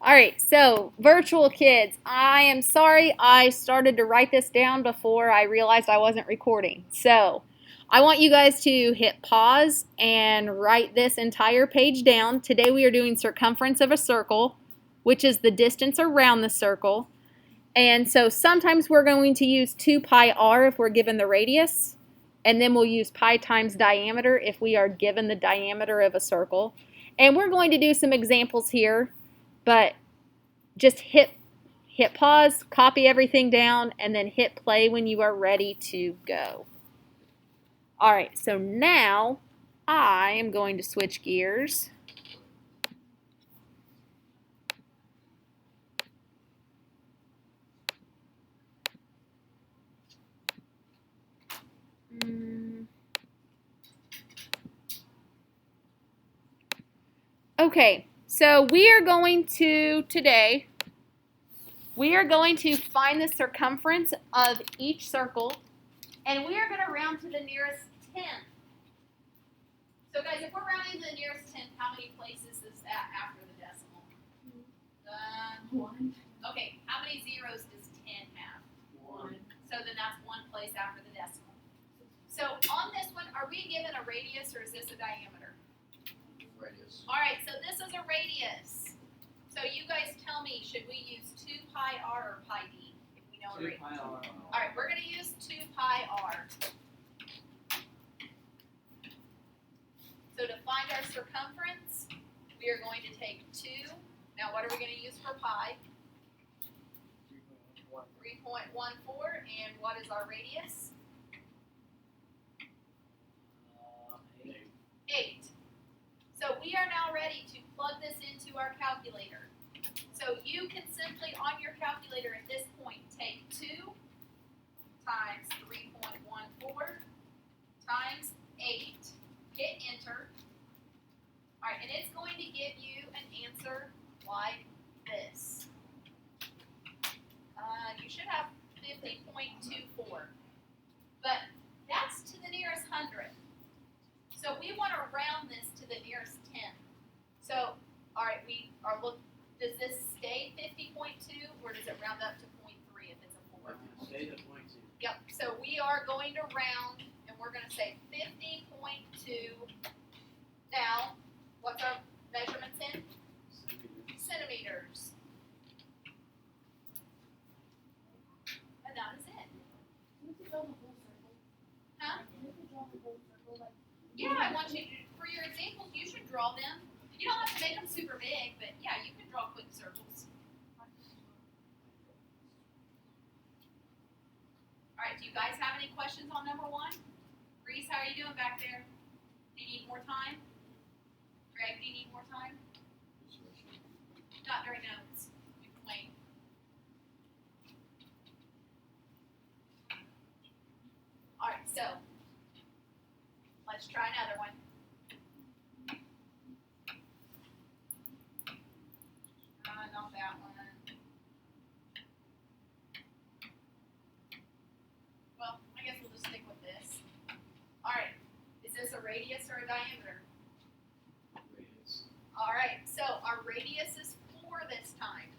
All right, so virtual kids, I am sorry I started to write this down before I realized I wasn't recording. So I want you guys to hit pause and write this entire page down. Today we are doing circumference of a circle, which is the distance around the circle. And so sometimes we're going to use 2 pi r if we're given the radius, and then we'll use pi times diameter if we are given the diameter of a circle. And we're going to do some examples here, but just hit pause, copy everything down, and then hit play when you are ready to go. All right, so now I am going to switch gears. Okay, so we are going to find the circumference of each circle, and we are going to round to the nearest 10th. So guys, if we're rounding to the nearest 10th, how many places is that after the decimal? 1. Okay, how many zeros does 10 have? 1. So then that's 1 place after the decimal. So on this one, are we given a radius or is this a diameter? Radius. All right, so this is a radius. So you guys tell me, should we use 2 pi r or pi d if we know a radius? 2 pi r. All right, we're going to use 2 pi r. So to find our circumference, we are going to take 2. Now what are we going to use for pi? 3.14. And what is our radius? 8. So we are now ready to plug this into our calculator. So you can simply, on your calculator at this point, take 2 times 3.14 times 8. Hit enter. All right, and it's going to give you an answer like this. You should have 50.24, but that's to the nearest hundredth. So we want to round this to the nearest 10. So, all right, does this stay 50.2 or does it round up to 0.3 if it's a 4? It stays at 0.2. Yep, so we are going to round and we're going to say 50.2. Now, what's our measurements in? Centimeters. And that is it. Huh? Yeah, I want you to, for your examples, you should draw them. You don't have to make them super big, but yeah, you can draw quick circles. All right, do you guys have any questions on number 1? Reese, how are you doing back there? Do you need more time? Greg, do you need more time? Not during notes. You can wait. All right, so let's try another one. Not that one. Well, I guess we'll just stick with this. All right, is this a radius or a diameter? Radius. All right, so our radius is 4 this time.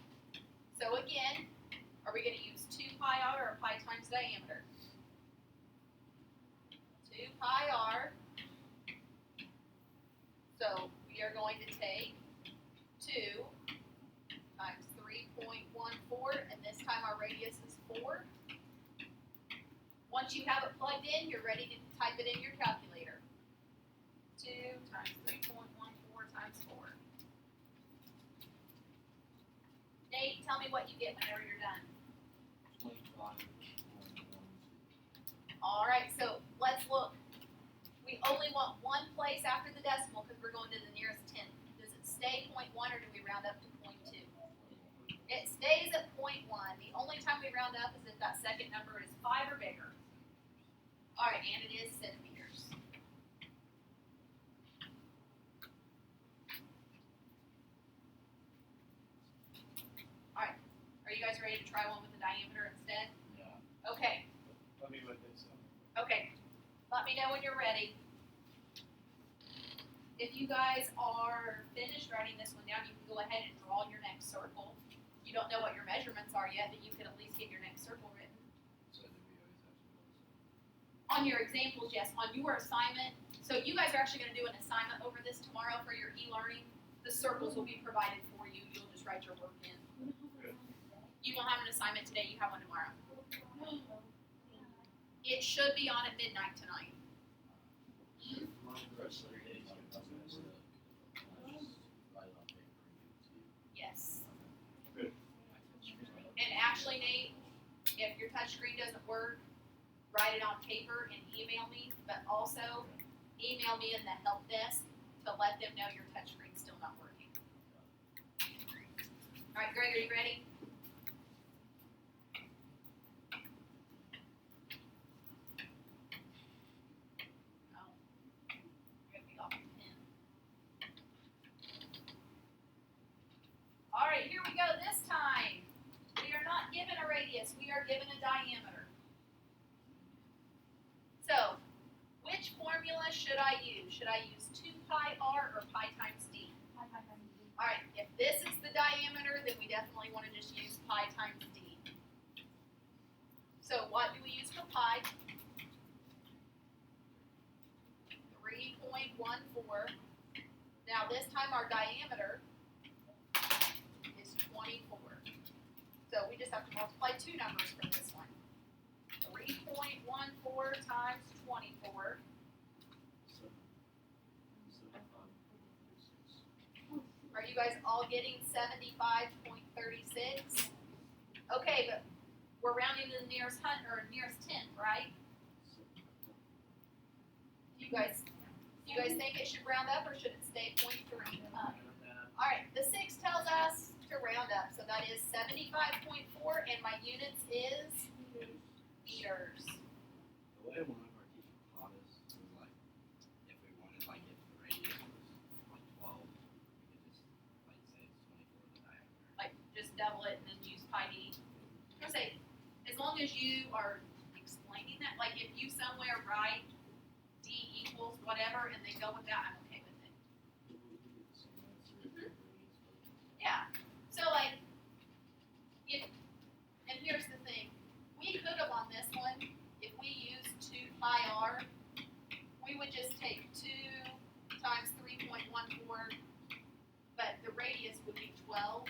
So again, are we going to use 2 pi r or pi times diameter? 2 pi r. So we are going to take 2 times 3.14, and this time our radius is 4. Once you have it plugged in, you're ready to type it in your calculator. 2 times 3.14 times 4. Nate, tell me what you get whenever you're done. 25. All right, so let's look. We only want 1 place after the decimal because we're going to the nearest 10th. Does it stay 0.1 or do we round up to 0.2? It stays at 0.1. The only time we round up is if that second number is 5 or bigger. All right, and it is centimeters. All right, are you guys ready to try one with the diameter instead? Yeah. Okay. Let me with this. Okay, let me know when you're ready. If you guys are finished writing this one down, you can go ahead and draw your next circle. You don't know what your measurements are yet, but you can at least get your next circle written. So then we always have to go. On your examples, yes. On your assignment, so you guys are actually going to do an assignment over this tomorrow for your e-learning. The circles will be provided for you. You'll just write your work in. You will have an assignment today. You have one tomorrow. It should be on at midnight tonight. Yes. And actually, Nate, if your touchscreen doesn't work, write it on paper and email me, but also email me in the help desk to let them know your touchscreen's still not working. All right, Greg, are you ready? Oh, you're gonna be off the pen. All right, here we go. This time, we are not given a radius. We are given a diameter. So, which formula should I use? Should I use 2 pi r or pi times d? All right, if this is the diameter, then we definitely want to just use pi times d. So what do we use for pi? 3.14. Now this time our diameter is 24. So we just have to multiply 2 numbers for this one. 3.14 times 24. Are you guys all getting 75.36? Okay, but we're rounding to the nearest tenth, right? Do you guys think it should round up or should it stay 0.3? All right, the 6 tells us to round up, so that is 75.4, and my units is meters. The way one of our teachers taught us was like, if we wanted like if the radius was like 12, we could just like say it's 24 the diameter. Like just double it and then use pi d. I'm gonna say, as long as you are explaining that, like if you somewhere write d equals whatever and they go with that, I'm okay with it. Yeah. So like, and here's the thing, we could have on this one, if we used 2 pi r, we would just take 2 times 3.14, but the radius would be 12.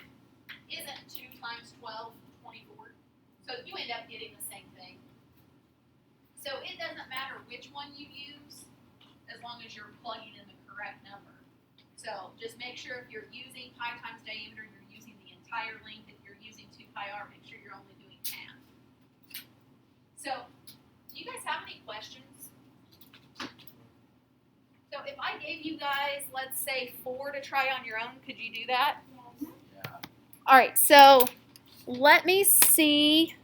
Isn't 2 times 12 24? So you end up getting the same thing. So it doesn't matter which one you use, as long as you're plugging in the correct number. So just make sure if you're using pi times diameter, you're using the entire length. If you're using 2 pi r, make sure you're only doing half. So, do you guys have any questions? So if I gave you guys, let's say 4 to try on your own, could you do that? Yeah. All right, so let me see.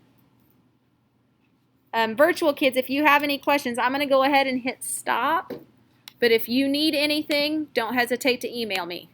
Virtual kids, if you have any questions, I'm going to go ahead and hit stop. But if you need anything, don't hesitate to email me.